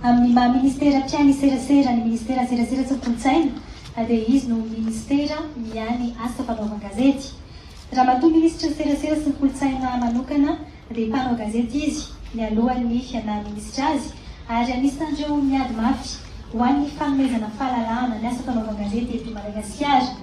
amin'ny maha-ministera mpiany serasera ny ministera serasera sy kolotsaina dia izy no ministera miany asa fanaovan-gazety. Raha matoa ministra serasera sy kolotsaina manokana dia mpanao gazety izy mialohan'ny fiana-ministra azy ary anisan'ireo miady mafy ho an'ny fanomezana fahalalahana ny asa fanaovan-gazety eto Madagasikara.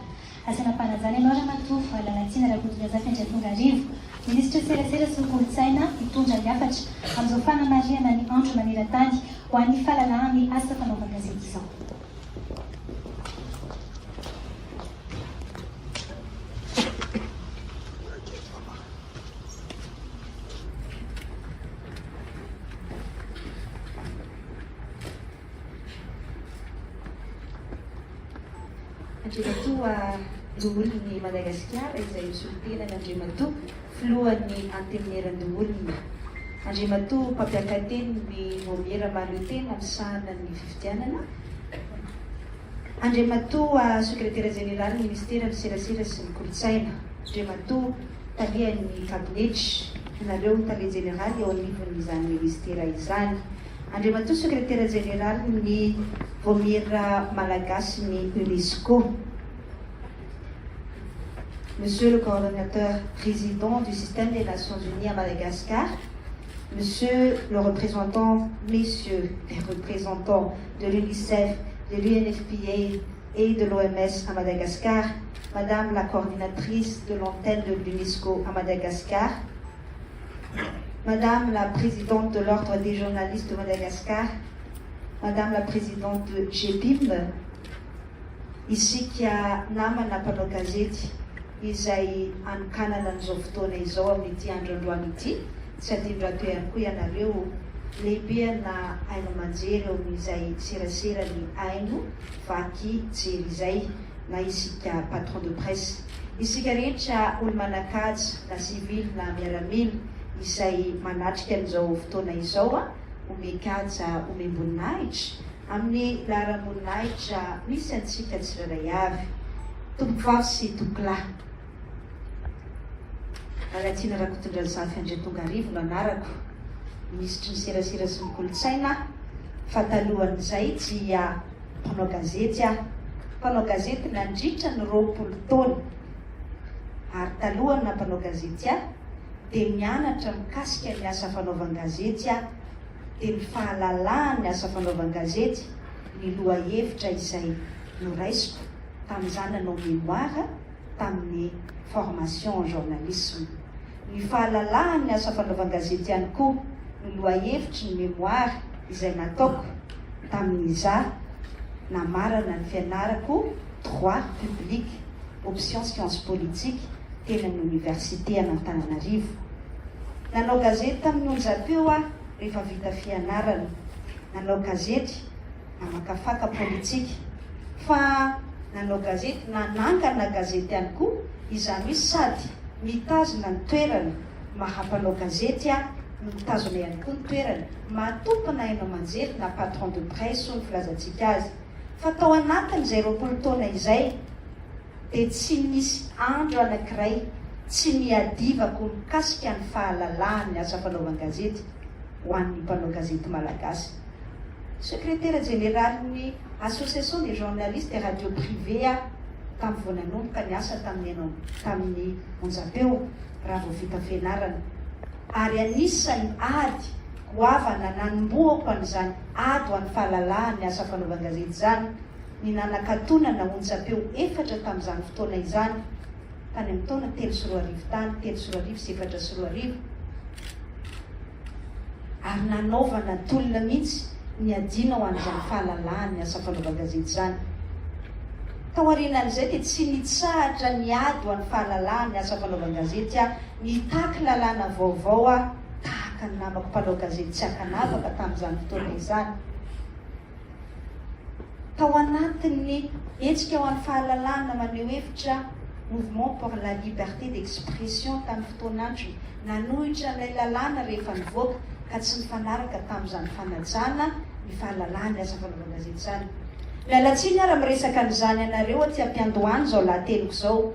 Asana mpanajana ianao raha matoa lalatiana Rakotodrazafa Andriatonga-Arivo, ministra serasera sy kolotsaina mitondra ny hafatra amin'izao fanamariana ny andro maneran-tany ho an'ny fahalalahany asa fanaovan-gazety izao. Andriamatoa Ndoholony Madagasikara izay solitenana Andriamatoa filohan'ny anteneran-doholony. Andriamatoa mpampiakateny ny Momera Maloteny amin'ny sahanan'ny fifidianana. Andriamatoa sekretera jeneralny ministera ny serasera sy ny kolotsaina. Andriamatoa talian'ny kabinety nareo tale jeneraly eo anivon'izany ministera izany. Andriamatoa sekretera jeneralny ny Momera Malagasy ny UNESCO. Monsieur le coordonnateur président du système des Nations Unies à Madagascar, Monsieur le représentant, Messieurs les représentants de l'UNICEF, de l'UNFPA et de l'OMS à Madagascar, Madame la coordinatrice de l'antenne de l'UNESCO à Madagascar, Madame la présidente de l'Ordre des journalistes de Madagascar, Madame la présidente de GEPIM, ici qui a namana mpanao gazety izay anokanana an'izao fotoana izao amin'ity androandroany ity, tsy adino rato ihany koa ianareo lehibe na aino aman-jery eo amin'izay serasera ny aino vaky jery izay na isika patron de presse. Isika rehetra olo manakaja na civil na miaramila izay manatrika an'izao fotoana izao omekaja omemboninahitra amin'ny laharam-boninahitra misy antsika tsirairay avy, tompom-pavy sy tompo-lahy. Lalatiana Rakotodrazafa Andriatonga-Arivo no anarako, ministra ny serasera sy ny kolotsaina. Fatalohan'izay dia mpanao gazety mpanao gazety nandritra ny 20 taona ary talohana mpanao gazety dia mianatra mikasika ny asa fanaovan-gazety dia ny fahalalahany ny asa fanaovan-gazety, ny lohahevitra izay noraisiko tamin'izany nanao mémoire tamin'ny formation en journalisme. Ny fahalalahany ny asa fanaovan-gazety ihany koa ny lohahevitry ny mémoire izay nataoko tamin'iza namarana ny fianarako droit public option science politique teny amin'ny université an'Antananarivo. Nanao gazety tamin'ny onjam-peo rehefa vita fianarana, nanao gazety namakafaka politika, fa nanao gazety nanangana gazety ihany koa izany misy sady mitazona ny toerana mahampanao gazety mitazona ihany koa ny toerana matompona aino aman-jery na patron de presse ny filazantsika azy. Fa tao anatin'izay 20 taona izay dia tsy misy andro anankiray tsy miadivako mikasika ny fahalalahany asa fanaovan-gazety ho an'ny mpanao gazety malagasy. Secrétaire général ny association des journalistes et radio privée tamin'ny vao nanomboka ny asa tamin'ny onjam-peo raha vao vita fianarana, ary anisany ady goavana nanomboako an'izany ady ho an'ny fahalalahany asa fanaovan-gazety izany ny nanakatonana onjam-peo 4 tamin'izany fotoana izany tany amin'ny taona 3 sy 4 arivo tany 3 sy 4 arivo sy 4 sy 4 arivo, ary nanaovana tolona mihitsy ny adina ho an'izany fahalalahany asa fanaovan-gazety izany. Tao aorianan'izay dia tsy nitsahatra ny ady ho an'ny fahalalahany asa fanaovan-gazety nitaky lalàna vaovao tahaka ny namako mpanao gazety tsy akanavaka tamin'izany fotoana izany. Tao anatin'ny hetsika ho an'ny fahalalahana maneho hevitra mouvement pour la liberté d'expression tamin'ny fotoanandro nanohitra ilay lalàna rehefa nivoaka ka tsy nifanaraka tamin'izany fanajana ny fahalalahany asa fanaovan-gazety izany. Mialatsiny ary miresaka an'izany ianareo aty am-piandohany zao lahateliko zao,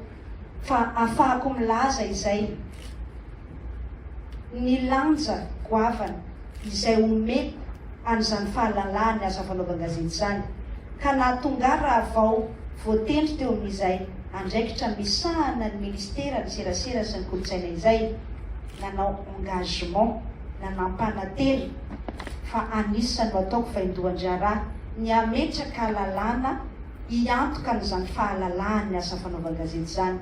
fa ahafahako milaza izay ny lanja goavana izay omeko an'izany fahalalahany aza fanaovan-gazety zany. Ka nahatonga raha vao voatendry teo amin'izay andraikitra misahana ny ministera ny serasera sy ny kolotsaina izay nanao engagement nanampanately fa anisany ataoko faindohan-draharaha ny ametraka lalàna hiantoka n'izany fahalalahany asa fanaovan-gazety zany.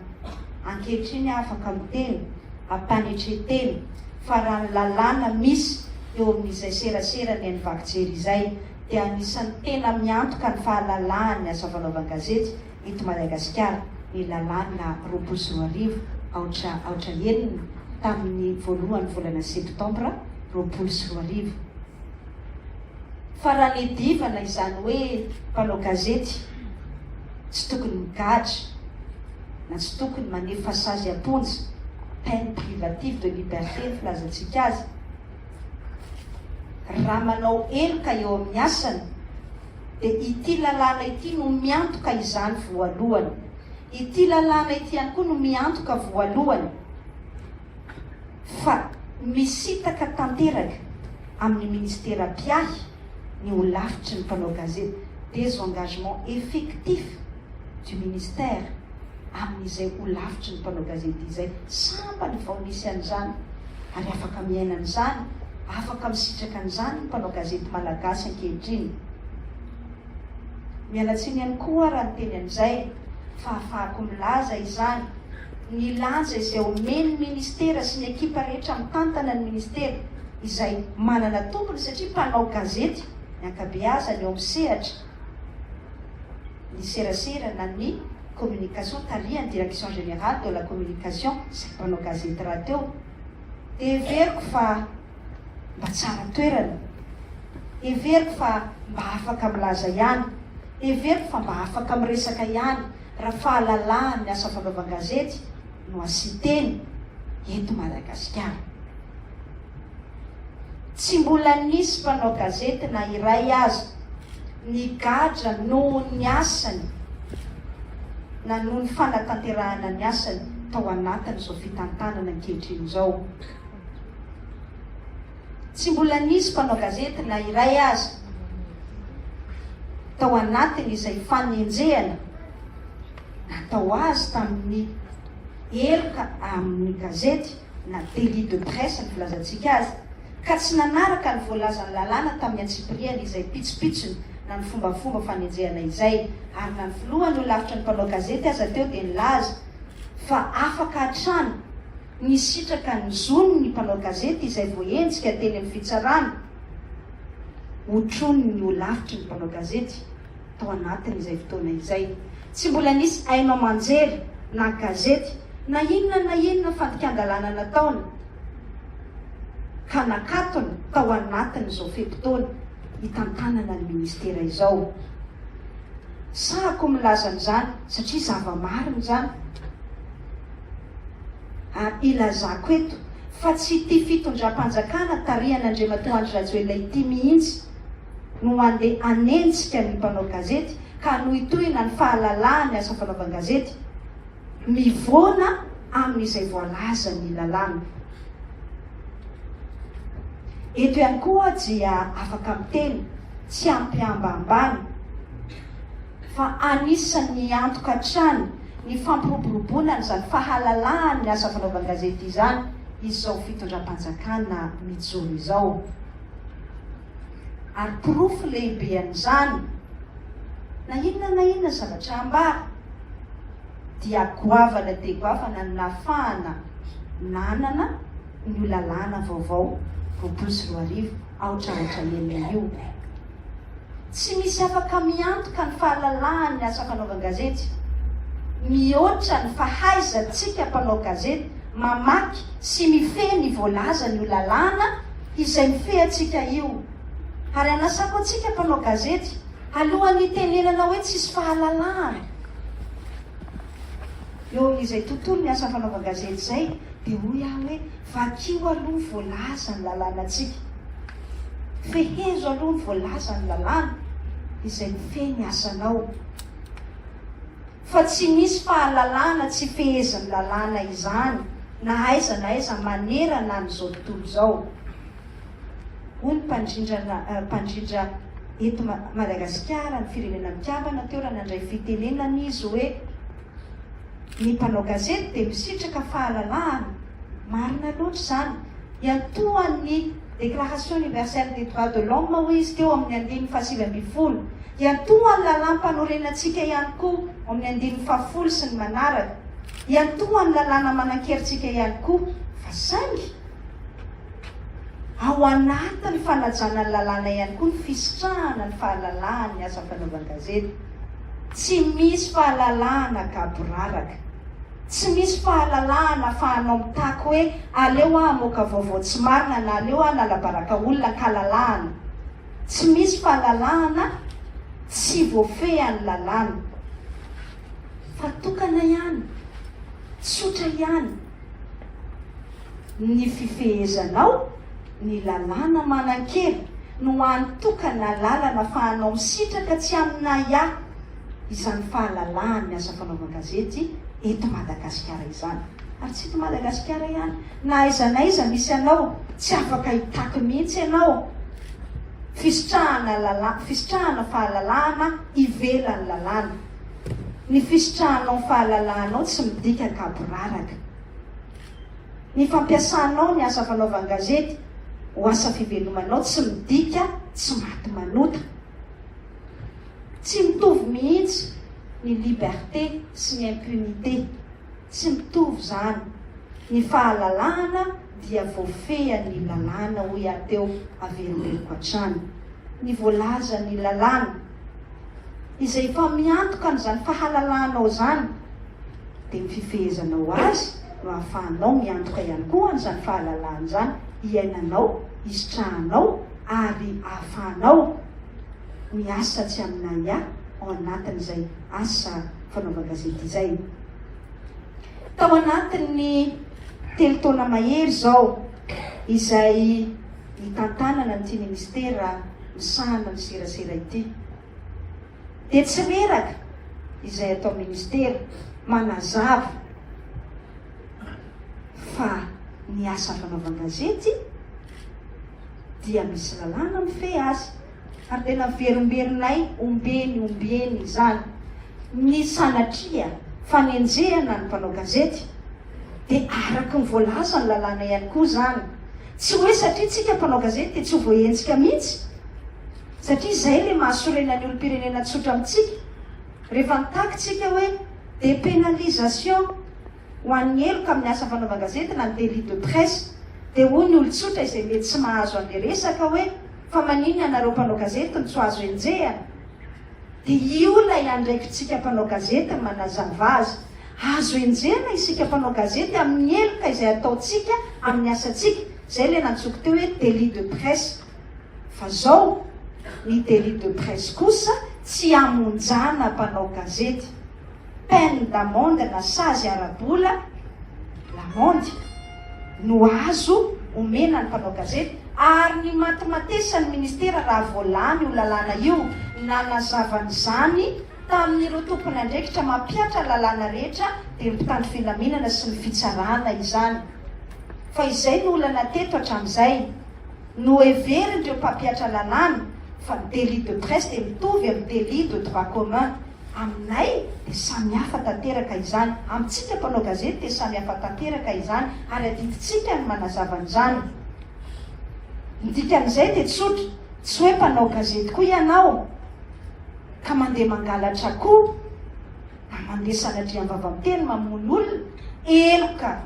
Ankehitriny afaka miteny ampanetreteny fa raha ny lalàna misy eo amin'izay serasera ny vakijery izay dia anisan'ny tena miantoka ny fahalalahany asa fanaovan-gazety eto Madagasikara. Ny lalàna 20 aotra enina tamin'ny voalohany volana septambra 20. Fa raha ny divana izany hoe mpanao gazety tsy tokony migadra na tsy tokony manefa sazy aponja peine privative de liberté filazantsika azy. Raha manao eloka eo amin'ny asany dia ity lalàna ity no miantoka izany voalohany. Ity lalàna ity ihany koa no miantoka voalohany fa misitaka tanteraka amin'ny ministera piahy ny ho lavitry ny mpanao gazety des engagements effectifs du ministère amin'izay ho lavitry ny mpanao gazety izay. Sambany vao misy an'izany ary afaka miaina an'izany, afaka misitraka an'izany ny mpanao gazety malagasy ankehitriny. Mialatsiny ihany koa raha ny teny an'izay fa ahafahako milaza izany ny lanja izay omeny ministera sy ny ekipa rehetra mitantana ny ministera izay manana tompony satria mpanao gazety ny ankabeazany eo amin'ny sehatra ny serasera na ny communication taliany direction générale de la communication sy mpanao gazety raha teo. Everiko fa mba tsara toerana, everiko fa mba afaka milaza ihany, everiko fa mba afaka miresaka ihany raha fahalalahany asa fanaovan-gazety no asiteny eto Madagasikara. Tsy mbola nisy mpanao gazety na iray azy nigadra noho ny asany na noho ny fanatanterahana ny asany tao anatin'izao fitantanana ankehitriny izao. Tsy mbola nisy mpanao gazety na iray azy tao anatiny izay fanenjehana natao azy tamin'ny eloka amin'ny gazety na délit de presse ny filazantsika azy, ka tsy nanaraka ny voalazany lalàna tamin'ny antsipriany izay pitsopitsony na ny fombafomba fanenjehana izay. Ary na ny voalohany ho lavitra ny mpanao gazety aza teo dia nilaza fa afaka hatrany ny sitraka ny zony ny mpanao gazety izay voaenjika teny amin'ny fitsarana hotrony ny ho lavitry ny mpanao gazety tao anatiny izay fotoana izay. Tsy mbola nisy haino amanjery na gazety na inona fandikan-dalàna nataony ka nakatony tao anatin'izao fe-potoana hitantanana ny ministera izao. Sahako milaza an'izany satria zava-marina zany. Ilazako eto fa tsy ity fitondram-panjakana tarihan'Andriamatoa Andry Rajoelina ity mihitsy no andeha anenjika ny mpanao gazety ka no hitohina ny fahalalahany asa fanaovan-gazety mivoana amin'izay voalaza ny lalàna. Eto ihany koa dia afaka miteny tsy ampiambambany fa anisan'ny antoka hatrany ny fampiroboroboana n'izany fahalalahany ny asa fanaovan-gazety izany izao fitondram-panjakana mijoro izao. Ary pirofo lehibe an'izany na inona zavatra ambara dia goavana dia goavana ny nafahana nanana ny lalàna vaovao 20 aotraotra enina io. Tsy misy afaka miantoka ny fahalalahany ny asa fanaovan-gazety mihoatra ny fahaizantsika mpanao gazety mamaky sy mifehy ny voalaza ny lalàna izay mifehantsika io. Ary anasako antsika mpanao gazety alohan'ny tenenana hoe tsisy fahalalahany eo amin'izay tontolo ny asa fanaovan-gazety izay dia hoy aho hoe vakio aloha voalaza ny lalàna atsika, fehezo aloha ny voalaza ny lalàna izay mifehy ny asanao. Fa tsy misy fahalalahana tsy fehezan'ny lalàna izany na aiza manerana n'izao tontolo izao. hoy ny mpandrindra eto Madagasikara ny firenena mitiavana teo raha nandray fitenenana izy hoe ny mpanao gazety dia misitraka fahalalahana. Marina loatra zany. Iantoan'ny déclaration universelle des droits de l'homme hoy izy teo amin'ny 120. Iantoan'ny lalam-panorenantsika ihany koa amin'ny 110 sy ny manaraka. Iantoan'ny lalàna manan-keritsika ihany koa fa saingy ao anatin'ny fanajana ny lalàna ihany koa ny fisitrahana ny fahalalahana ny asa fanaovan-gazety. Tsy misy fahalalahana kaboraraka. Tsy misy fahalalahana fahanao mitako hoe aleo amoaka vaovao tsy marina na aleo nalabaraka olona kalalahana. Tsy misy fahalalahana tsy voafehan'ny lalàna. Fatokana ihany, tsotra ihany ny fifehezanao ny lalàna manan-kely no antokana lalana fahanao misitraka tsy amina ia izany fahalalahana ny asa fanaovan-gazety eto Madagasikara izany. Ary tsy eto Madagasikara ihany, na aiza naiza misy anao tsy afaka hitako mihitsy ianao fisitrahana fahalalahana ivelan'ny lalàna. Ny fisitrahanao fahalalanao tsy midika kaboraraka. Ny fampiasanao ny asa fanaovan-gazety ho asa fivelomanao tsy midika tsy maty manota. Tsy mitovy mihitsy ny liberté sy ny impunité. Tsy mitovy zany. Ny fahalalahana dia voafehan'ny lalàna hoy ateo averimberiko hatrany. Ny voalaza ny lalàna izay efa miantoka n'izany fahalalanao zany dia mififehezanao azy no ahafahanao miantoka ihany koa n'izany fahalalahana zany iainanao, isitrahanao ary ahafahanao miasa tsy amina ia ao anatin'izay asa fanaovan-gazety izay. Tao anatin'ny 3 taona mahery zao izay nitantanana n'ity ministera misahana ny serasera ity, dia tsy reraka izay atao ministera manazava fa ny asa fanaovan-gazety dia misy lalàna mifehy azy. Ary tena verimberinay ombeny izany ny sanatria fanenjehana ny mpanao gazety dia araka ny voalaza ny lalàna ihany koa zany. Tsy hoe satria tsika mpanao gazety dia tsy ho voahentsika mihitsy, satria izay le mahasorena ny olom-pirenena tsotra amintsika. Rehefa nitakytsika hoe dépénalisation ho an'ny heloka amin'ny asa fanaovan-gazety na ny délit de presse, dia hoy ny olon-tsotra izay mety tsy mahazo an'le resaka hoe fa manino ianareo mpanao gazety ny tsy azo enjehana. Dia io lay andraikitsika mpanao gazety manazava azy. Azo enjehana isika mpanao gazety amin'ny heloka izay ataotsika amin'ny asantsika. Zay le nantsoky teo hoe délit de presse. Fa zao ny délit de presse kosa tsy amonjana mpanao gazety. Peine d'amende na sazy arabola l'amende no azo omena ny mpanao gazety. Ary ny matimatesany ministera raha voalany io lalàna io nanazavanyzany tamin'ireo tompony andraikitra mampiatra lalàna rehetra dia mpitandro filaminana sy ny fitsarana izany. Fa izay no olana teto hatramin'izay no everindreo mpampiatra lalàna fa délit de presse dia mitovy amin'ny délit de droit commun. Aminay dia samy hafa tanteraka izany, amintsika mpanao gazety dia samy hafa tanteraka izany, ary adiditsika ny manazavan'izany. Ny dikan'izay dia tsotra, tsy hoe mpanao gazety koa ianao ka mandeha mangalatra koa na mandeha sanatria mivava-miteny mamono olona eloka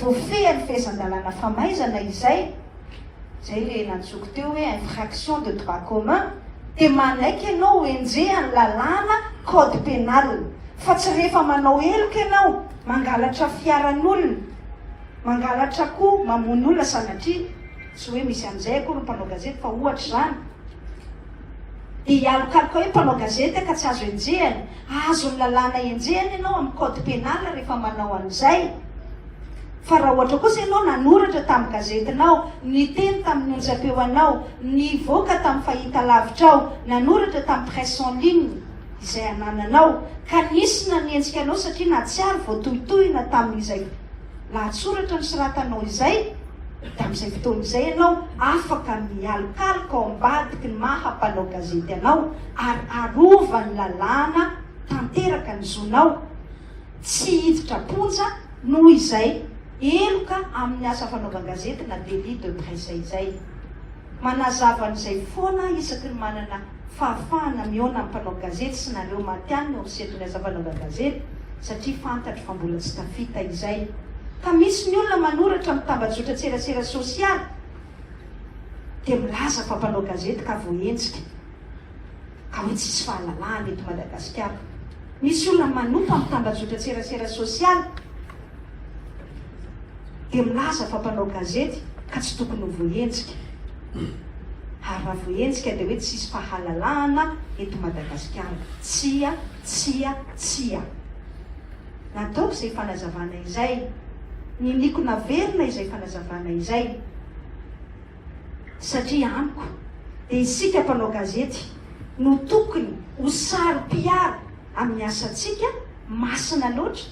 voafehan'ny fehezan-dalàna famaizana izay le nantsoky teo hoe infraction de droit commun, dia manaiky ianao ho enjehan'ny lalàna code pénal. Fa tsy rehefa manao eloka ianao mangalatra fiaran'olona, mangalatra koa mamono olona sanatria tsy hoe misy an'izay akoa no mpanao gazety fa ohatra zany. Dia ialokaloka hoe mpanao gazety ka tsy azo enjehany. Azo ny lalàna enjehany ianao amin'ny code pénal rehefa manao an'izay. Fa raha ohatra kosa ianao nanoratra tamin'ny gazetinao, niteny tamin'ny onjam-peoanao, nivoaka tamin'ny fahitalavitra, nanoratra tamin'ny presse en ligne izay anananao, ka nisy nanenjika anao satria na tsy ary voatohitohina tamin'izay lahatsoratra ny soratanao izay, da amin'izay fotoan'izay ianao afaka mialokaloka ao ambadiky ny mahampanao gazety anao ary arovany lalàna tanteraka ny zonao tsy hiditra ponja noho izay eloka amin'ny asa fanaovan-gazety na délit de presse izay. Manazavan'izay foana isaky ny manana fahafahana miona amin'ny mpanao gazety sy nareo matiany no setony asa fanaovan-gazety satria fantatro fa mbola tsy tafita izay. Ka misy ny olona manoratra mitambajotra tserasera sosialy dia milaza fa mpanao gazety ka voenjika ka hoe tsisy fahalalahana eto Madagasikara. Misy olona manompa mitambajotra tserasera sosialy dia milaza fa mpanao gazety ka tsy tokony ho voenjika. Ary raha voenjika dia hoe tsisy fahalalahana eto Madagasikara. Tsia. Nataoko izay fanazavana izay, niliko naverina izay fanazavana izay satria amiko dia isika mpanao gazety no tokony ho saro-piaro amin'ny asantsika masina loatra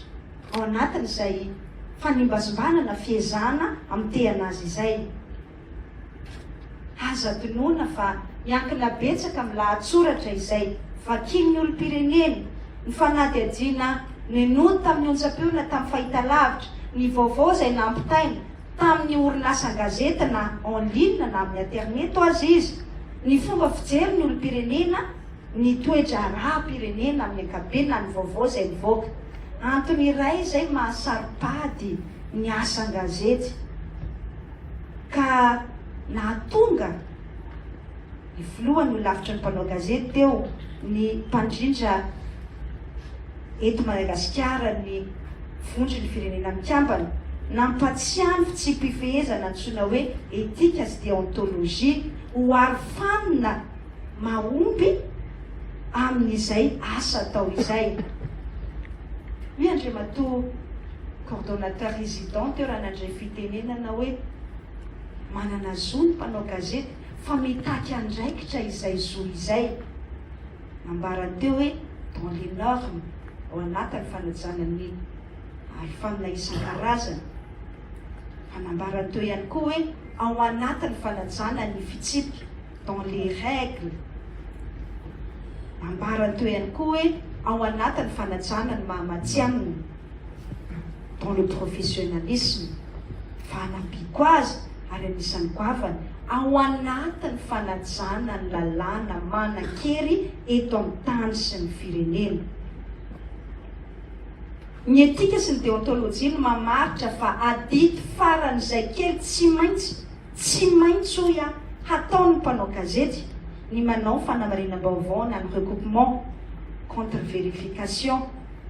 ao anatin'izay fanimbazombanana fiezahana amin'ny te-anazy izay. Aza tonoana fa miankina betsaka amin'ny lahatsoratra izay vakian'ny olom-pirenena ny fanadihadiana nenony tamin'ny onjam-peona tamin'ny fahitalavitra, ny vaovao izay nampitaina tamin'ny orinasa gazety na en ligne na amin'ny internet azy izy, ny fomba fijery ny olom-pirenena, ny toetra ara-pirenena amin'ny ankapobeny na ny vaovao izay mivoaka. Antony iray izay mahasaro-pady ny asan-gazety ka nahatonga ny filohany ho lavitra ny mpanao gazety teo ny mpandrindra eto Madagasikara ny vondry ny firenena mikambana nampatsiany tsy mpifehezana antsoina hoe etika sy déontologie ho arofanina mahomby amin'izay asa atao izay. Hoe Andriamatoa coordonnateur résident teo raha nandray fitenenana hoe manana zo ny mpanao gazety fa mitaky andraikitra izay zo izay. Nambarany teo hoe dans les normes ao anatin'ny fanajana alfanina isan-karazana. Fanambarany teo ihany koa hoe ao anatin'ny fanajana ny fitsipika dans les règles. Nambarany teo ihany koa hoe ao anatin'ny fanajana ny mahamatianina dans le professionnalisme. Fanampiako azy ary anisan'ny goavana ao anatin'ny fanajana ny lalàna manan-kery eto amin'ny tany sy ny firenena. Ny etika sy ny déontologie no mamaritra fa adity faran'izay kely tsy maintsy hoy hataon'ny mpanao gazety ny manao fanamarinam-baovao na ny recoupement contre vérification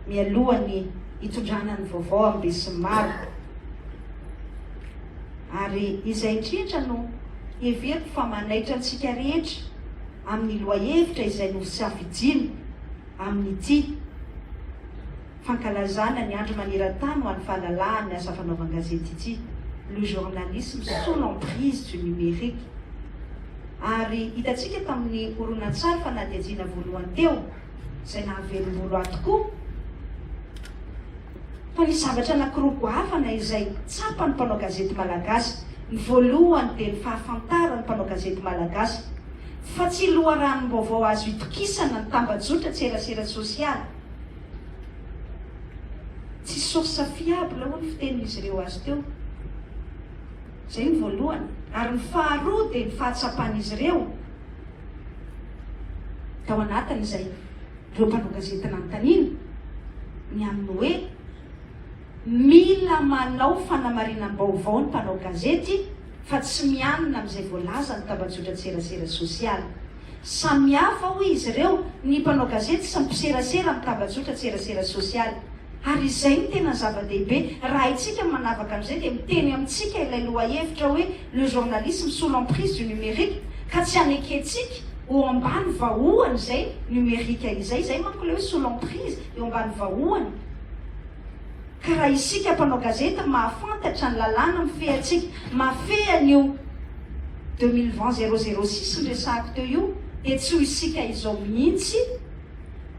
mialohany hitondrana ny vaovao amin'ny besin'ny maro. Ary izay indrindra no heveriko fa manaitra antsika rehetra amin'ny loahevitra izay no safidiana amin'ity fankalazana ny andro maneran-tany ho an'ny fahalalahany asa fanaovan-gazety ity, le journalisme sous l'emprise du numérique. Ary hitantsika tamin'ny horonan-tsary fanadihadiana voalohany teo izay nahavelom-bolo ahy tokoa fa ny zavatra anankiroa goavana izay tsapan'ny mpanao gazety malagasy. Ny voalohany dia ny fahafantarany mpanao gazety malagasy fa tsy loharanom-baovao azo itokisana ny tambajotra tserasera sosialy, tsy source fiable ho ny fitenin'izy ireo azy teo. Izay ny voalohany. Ary ny faharoa dia ny fahatsapan'izy ireo tao anatin'izay ireo mpanao gazety nanontaniana ny amin'ny hoe mila manao fanamarinam-baovao ny mpanao gazety fa tsy mianina amin'izay voalaza ny tambajotra tserasera sosialy. Samihafa hoy izy ireo ny mpanao gazety sy mpiserasera amin'ny tambajotra tserasera sosialy. Ary izay ny tena zava-dehibe raha itsika manavaka amin'izay dia miteny amintsika ilay lohahevitra hoe le journalisme sous l'emprise du numérique ka tsy aneketsika ho ambany vahoany izay numerika izay manko le hoe sous l'emprise eo ambany vahoany. Ka raha isika mpanao gazety mahafantatra ny lalàna mifehantsika mafehan'io 2020 006 ndresahako teo io dia tsy ho isika izao mihitsy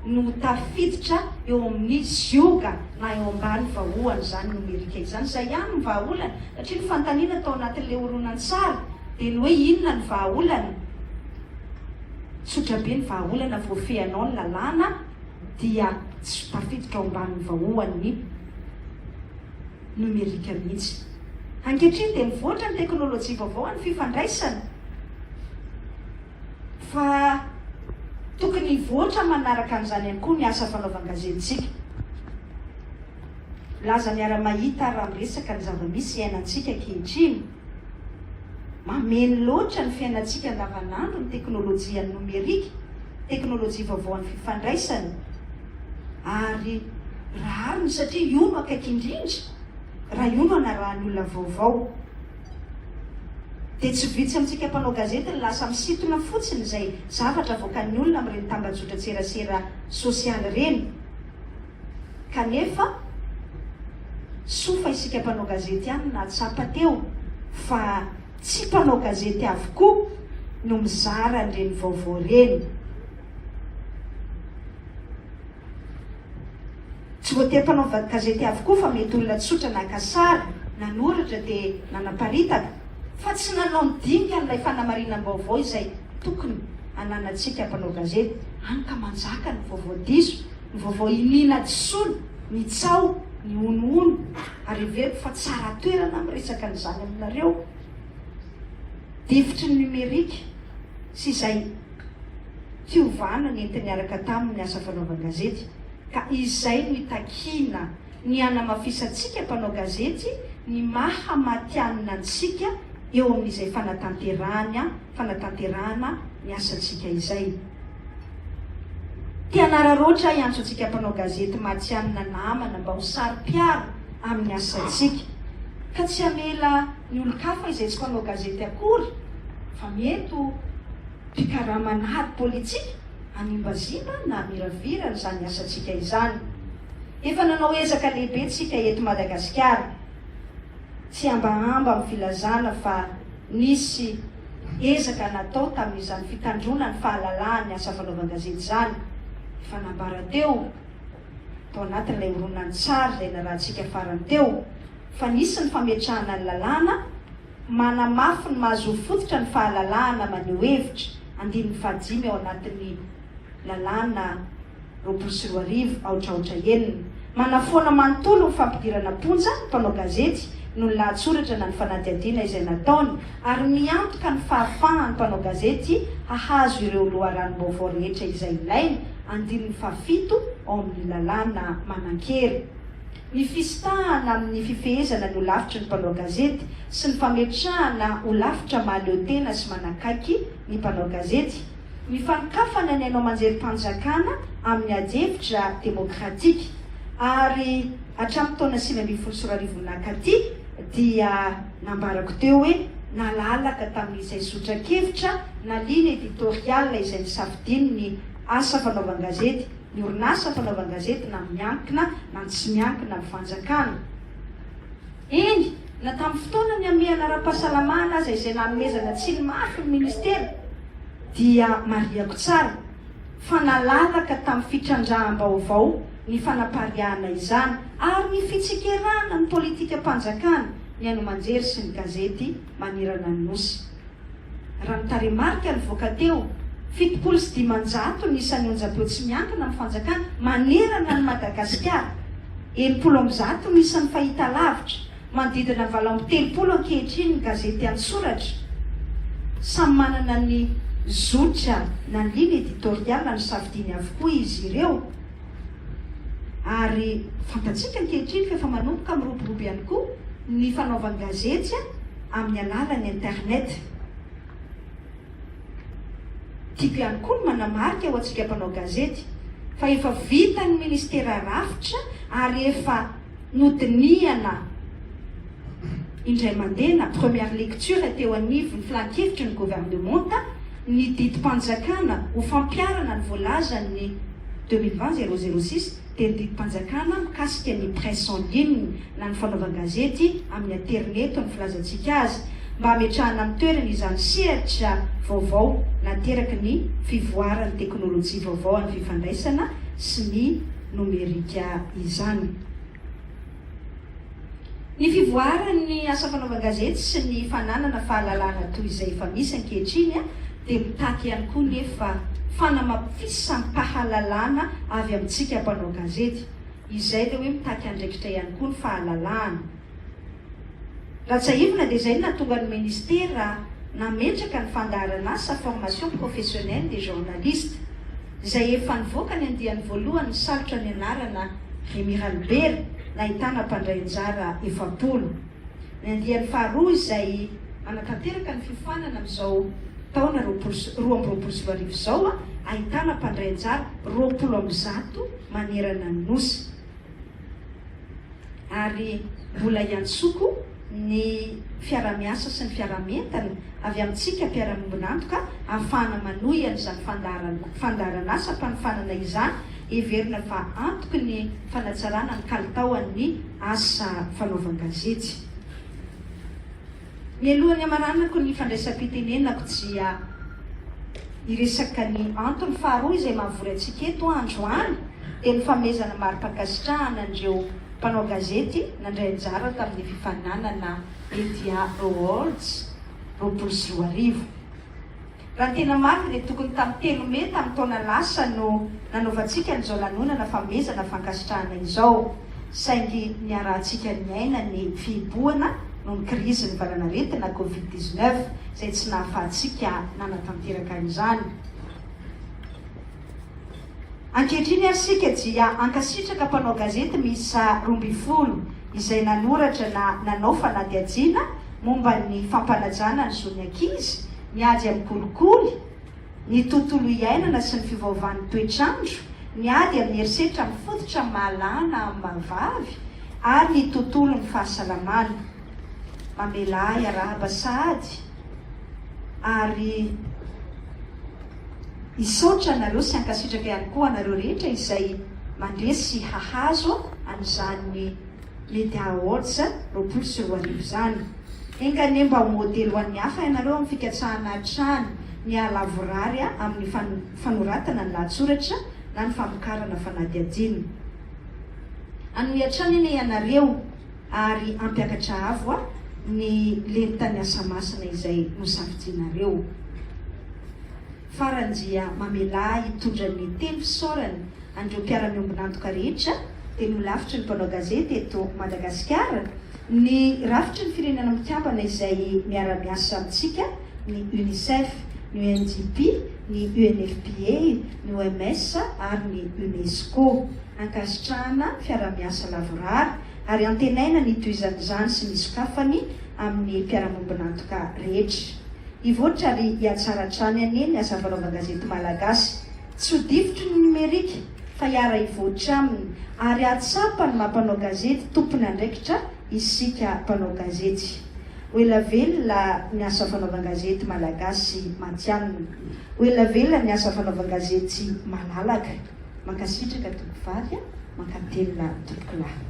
no tafiditra eo amin'ny zioga na eo ambany vahoany zany nomerika izany. Zay ihany ny vahaolana satria ny fantaniana tao anatin'ilay horonan-tsary dia ny hoe inona ny vahaolana. Tsotra be ny vahaolana voafehanao ny lalàna dia tsy tafiditra ao ambanin'ny vahoany nomerika mihitsy. Ankehitriny dia mivoatra ny teknôlôjia vaovao ny fifandraisana, fa tokony hivoatra manaraka an'izany ihany koa ny asa fanaovan-gazetintsika. Laza miara-mahita raha miresaka ny zava-misy iainantsika ankehitriny, mameno loatra ny fiainantsika andavanandro ny teknôlôjia nomerika, teknôlôjia vaovao ny fifandraisana, ary rariny satria io no akaiky indrindra raha io no anarahany olona vaovao. Dia tsy vitsy amintsika mpanao gazety ny lasa misintona fotsiny izay zavatra voakan'ny olona amin'ireny tambajotra tserasera sosialy ireny. Kanefa sofa isika mpanao gazety ihany na tsapa teo, fa tsy mpanao gazety avokoa no mizara an'ireny vaovao ireny. Tsy voatery mpanao gazety avokoa fa mety olona tsotra nakasary, nanoratra dia nanaparitaka, fa tsy nanao midinika n'ilay fanamarinan-baovao izay tokony ananantsika mpanao gazety. Hany ka manjaka ny vaovao diso, ny vaovao inina disono, ny tsao, ny onoono, ary veriko fa tsara toerana miresaka n'izany aminareo. Difitry ny numerika sy izay fiovana ny entiny araka tamin'ny asa fanaovan-gazety, ka izay no itakina ny anamafisantsika mpanao gazety ny mahamatianina antsika eo amin'izay fanatanterahana ny asantsika izay. Tianararoatra iantso antsika mpanao gazety matianina namana mba ho sary-piaro amin'ny asantsika, ka tsy hamela ny olo-kafa izay tsy mpanao gazety akory, fa mieto mpikaramanady politika animbazina na miravirana izany asantsika izany. Efa nanao ezaka lehibe tsika eto Madagasikara, tsy ambahamba amin'ny filazana fa nisy ezaka natao tamin'izany fitandrona ny fahalalahany ny asa fanaovan-gazety izany. Fa nambara teo tao anatin'ilay horonan-tsary izay narahantsika farany teo, fa nisy ny fametrahana ny lalàna, manamafy ny mahazo fototra ny fahalalahana maneho hevitra 5 ao anatin'ny lalàna 24 aotraotra enina. Manafoana manontolo ny fampidirana ponja ny mpanao gazety no ny lahatsoratra na ny fanadihadiana izay nataony, ary miantoka ny fahafahan'ny mpanao gazety hahazo ireo loharanom-baovao rehetra izay ilainy 7 ao amin'ny lalàna manan-kery. Ny fisitahana amin'ny fifehezana ny holavitra ny mpanao gazety sy ny fametrahana holavitra mahaleo tena sy manakaiky ny mpanao gazety, ny fankafana ny hainao manjery-panjakana amin'ny adihevitra demokratika, ary hatramin'ny taona 2024 nakaty dia nambarako teo hoe nalalaka tamin'izay sotran-kevitra na ligne editorial izay nisafidiny ny asa fanaovan-gazety, ny orinasa fanaovan-gazety na miankina na tsy miankina amin'ny fanjakana. Eny, na tamin'ny fotoana ny amehana ara-pahasalamana aza izay nanomezana tsy ny mafy ny ministera, dia mariako tsara fa nalalaka tamin'ny fitrandraham-baovao ny fanapariahana izany, ary ny fitsikerana ny politika mpanjakana ny anomanjery sy ny gazety manirana ny nosy. Raha nitaremarika ny voaka teo 700 nisan'ny onjam-peo tsy miankina amin'ny fanjakana manerana ny Madagasikara, 70 nisan'ny fahita lavitra, manodidina 730 ankehitriny ny gazety an-tsoratra. Samy manana ny zotra na ny ligne editorial ny safidiny avokoa izy ireo, ary fantatsika ankehitriny fa efa manomboka miroborobo ihany koa ny fanaovan-gazety amin'ny alalan'ny internet. Tiako ihany koa ny manamarika ho antsika mpanao gazety fa efa vita ny ministera rafitra ary efa nodiniana indray mandeha na première lecture teo anivy ny filan-kevitry ny gouvernementa ny didim-panjakana ho fampiarana ny voalazany 2020-006 dia ny didim-panjakana mikasika ny presse en ligne na ny fanaovan-gazety amin'ny internet ny filazantsika azy. mba hametrahana amin'ny toerana izany sehatra vaovao nateraky ny fivoaran'ny teknôlôjia vaovao amin'ny fifandraisana sy ny nomerika izany. Ny fivoaran'ny asa fanaovan-gazety sy ny fananana fahalalana toy izay efa misy ankehitriny dia mitaky ihany koa nefa fanamafisam-pahalalana avy amintsika mpanao gazety, izay dia hoe mitaky andraikitra ihany koa ny fahalalana. Ratsaivina dia izay nahatonga ny ministera nametraka ny fandaharana asa formation professionnelle des journalistes izay efa nivoaka ny andiany voalohany ny salotra ny anarana Rémy Ralbert nahitana mpandray anjara 7. Ny andiany faharoa izay manatanteraka ny fifoanana amin'izao taona 2024 izao ahitana mpandray anjara 20 manerana ny nosy. Ary mbola iantsoko ny fiaramiasa sy ny fiaramentana avy amintsika mpiara-miombonantoka ahafahana manohy an'izany fandaharana asa mpanofanana izany heverina fa antoky ny fanatsarana ny kalitaon'ny asa fanaovan-gazety. Mialohan'ny amaranako ny fandraisam-pitenenako dia iresaka ny antony faharoa izay mahavory antsika eto androany dia ny famezana mari-pakasitrahana andreo mpanao gazety nandray anjara tamin'ny fifananana Media Awards 2024. Raha tena marina dia tokony tamin'ny 3 May tamin'ny taona lasa no nanaovantsika n'izao lanonana famezana fankasitrahana izao, saingy niarahantsika ny aina ny fihibohana no ny krizy ny valanaretina Covid-19 izay tsy nahafahantsika nanatanteraka izany. Ankehitriny arsika dia ankasitraka mpanao gazety miisa 12 izay nanoratra na nanao fanadihadiana momba ny fampanajana ny zon'ny ankizy, ny ady amin'ny kolikoly, ny tontolo iainana sy ny fivaovan'ny toetrandro, ny ady amin'ny herisetra mifototra malana amin'ny mahavavy ary ny tontolo ny fahasalamana. Mamelay arahaba sady ary isaotra anareo sy ankasitraka ihany koa anareo rehetra izay mandresy hahazo an'izany Media Awards 2024 izany. Engane mba modely ho an'ny hafa ianareo amin'ny fikatsahana hatrany ny alavorary amin'ny fanoratana ny lahatsoratra na ny famokarana fanadihadiana. Anohy hatrany eny ianareo ary ampiakatra avo ny lentany asa masina izay nosafidianareo. Farany dia mamelay hitondra ny telo fisaorany andreo mpiara-miombonantoka rehetra dia nolavitry ny mpanao gazety eto Madagasikara ny rafitry ny firenena mikambana izay miara-miasa amintsika ny UNICEF, ny UNDP, ny UNFPA, ny OMS ary ny UNESCO ankasitrahana fiara-miasa lavorary ary antenaina ny toizan'izany sy ny sokafany amin'ny mpiara-miombonantoka rehetra. Ivoatra ary hiatsara hatrany aneny asa fanaovan-gazety malagasy, tsy ho difotry ny numerika fa hiara ivoatra aminy ary atsapany mampanao gazety tompony andraikitra isika mpanao gazety. Oela velona ny asa fanaovan-gazety malagasy matianina, oela velona ny asa fanaovan-gazety malalaka. Mankasitraka tompoko vavy, mankatelina tompoko lahy.